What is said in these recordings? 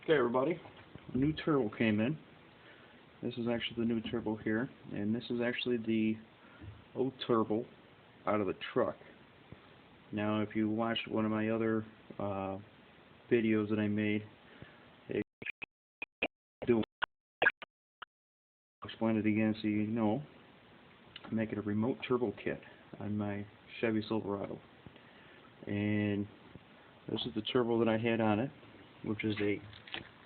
Okay, everybody, a new turbo came in. This is actually the new turbo here, and this is actually the old turbo out of the truck. Now, if you watched one of my other videos that I made, I'll explain it again so you know. I'm making a remote turbo kit on my Chevy Silverado, and this is the turbo that I had on it, which is a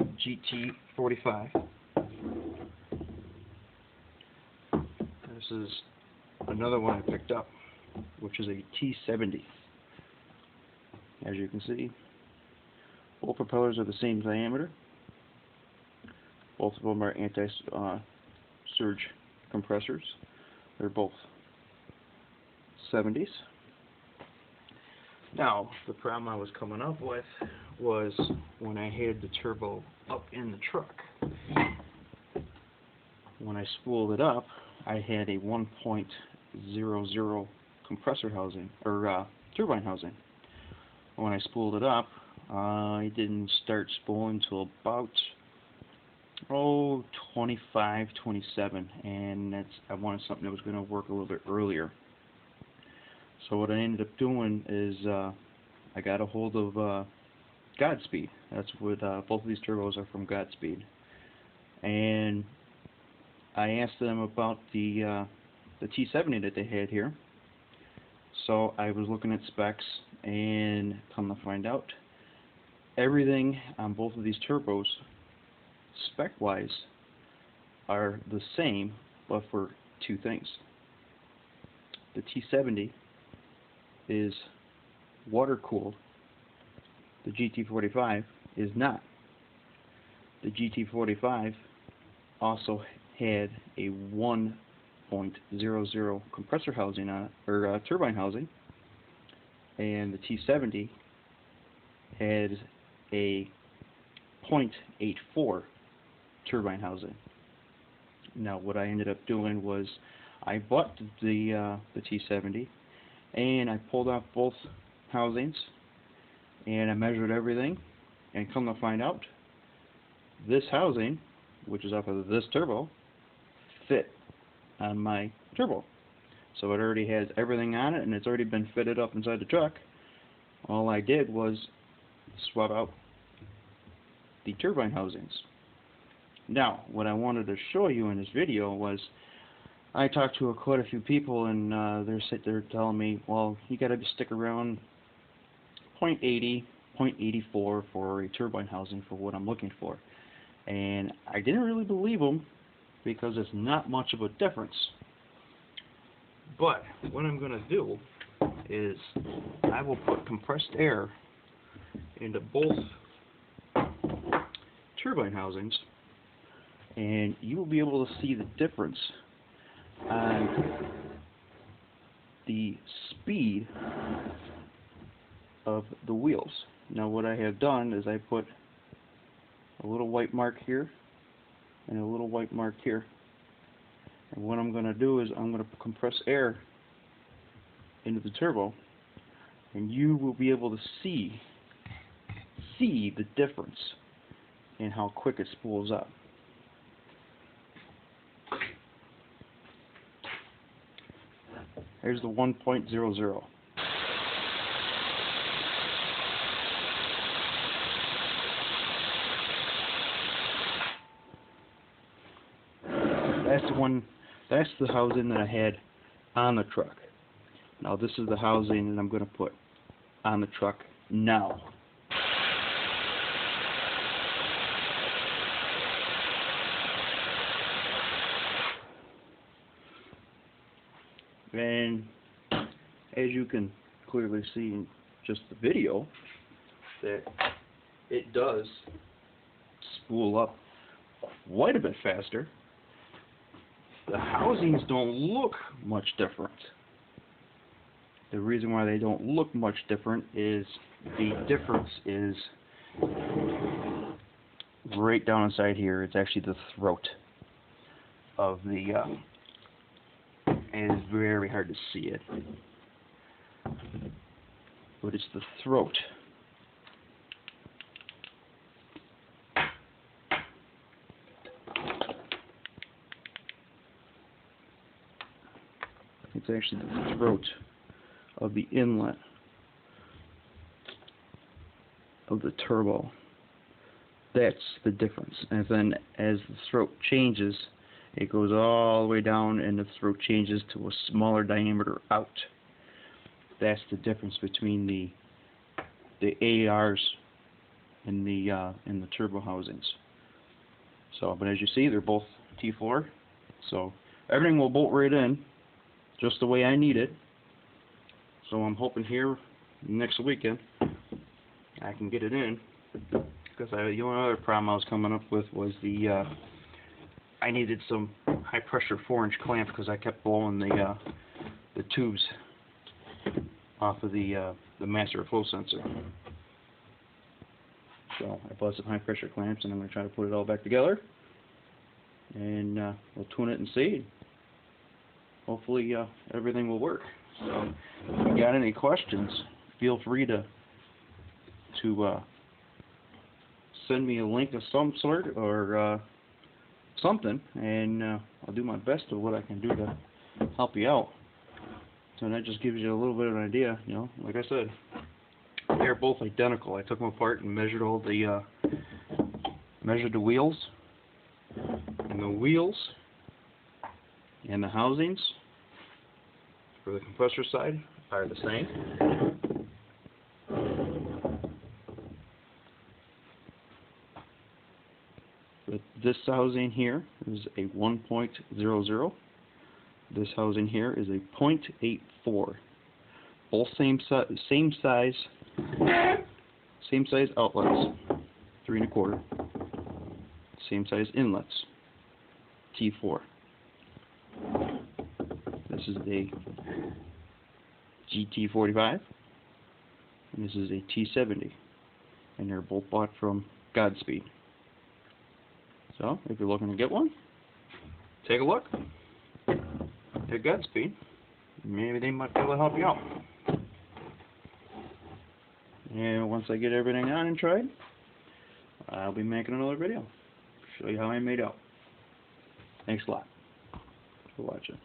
GT45. This is another one I picked up, which is a T70. As you can see, both propellers are the same diameter. Both of them are anti-surge compressors. They're both 70s. Now, the problem I was coming up with was when I had the turbo up in the truck. When I spooled it up, I had a 1.00 compressor housing, or turbine housing. When I spooled it up, I didn't start spooling until about 25, 27, and I wanted something that was going to work a little bit earlier. So what I ended up doing is I got a hold of Godspeed. That's what both of these turbos are from Godspeed, and I asked them about the T70 that they had here. So I was looking at specs, and come to find out, everything on both of these turbos, spec-wise, are the same, but for two things. The T70 is water-cooled. The GT45 is not. The GT45 also had a 1.00 compressor housing on it, or turbine housing, and the T70 had a 0.84 turbine housing. Now, what I ended up doing was I bought the T70, and I pulled off both housings, and I measured everything, and come to find out, this housing, which is off of this turbo, fit on my turbo. So it already has everything on it, and it's already been fitted up inside the truck. All I did was swap out the turbine housings. Now, what I wanted to show you in this video was, I talked to quite a few people, and they're telling me, well, you got to stick around 0.80, 0.84 for a turbine housing for what I'm looking for. And I didn't really believe them, because it's not much of a difference. But what I'm going to do is I will put compressed air into both turbine housings, and you will be able to see the difference on the speed of the wheels. Now, what I have done is I put a little white mark here and a little white mark here, and what I'm going to do is I'm going to compress air into the turbo, and you will be able to see the difference in how quick it spools up. Here's the 1.00. That's the housing that I had on the truck. Now this is the housing that I'm going to put on the truck now. And as you can clearly see in just the video, that it does spool up quite a bit faster. The housings don't look much different. The reason why they don't look much different is the difference is right down inside here. It's actually the throat of the and it's very hard to see it, but it's the throat It's actually the throat of the inlet of the turbo. That's the difference. And then as the throat changes, it goes all the way down, and the throat changes to a smaller diameter out. That's the difference between the ARs and the turbo housings. So, but as you see, they're both T4. So everything will bolt right in, just the way I need it. So I'm hoping here next weekend I can get it in. Because the only other problem I was coming up with was I needed some high pressure 4-inch clamp because I kept blowing the tubes off of the master flow sensor. So I bought some high pressure clamps, and I'm going to try to put it all back together, and we'll tune it and see. Hopefully everything will work. So if you got any questions, feel free to send me a link of some sort or something, and I'll do my best of what I can do to help you out. So that just gives you a little bit of an idea. You know, like I said, they're both identical. I took them apart and measured all the measured the wheels, and the housings for the compressor side are the same. But this housing here is a 1.00. This housing here is a 0.84. Both same size outlets, 3 1/4. Same size inlets, T4. This is a GT45, and this is a T70, and they're both bought from Godspeed. So, if you're looking to get one, take a look at Godspeed. Maybe they might be able to help you out. And once I get everything on and tried, I'll be making another video. Show you how I made out. Thanks a lot for watching.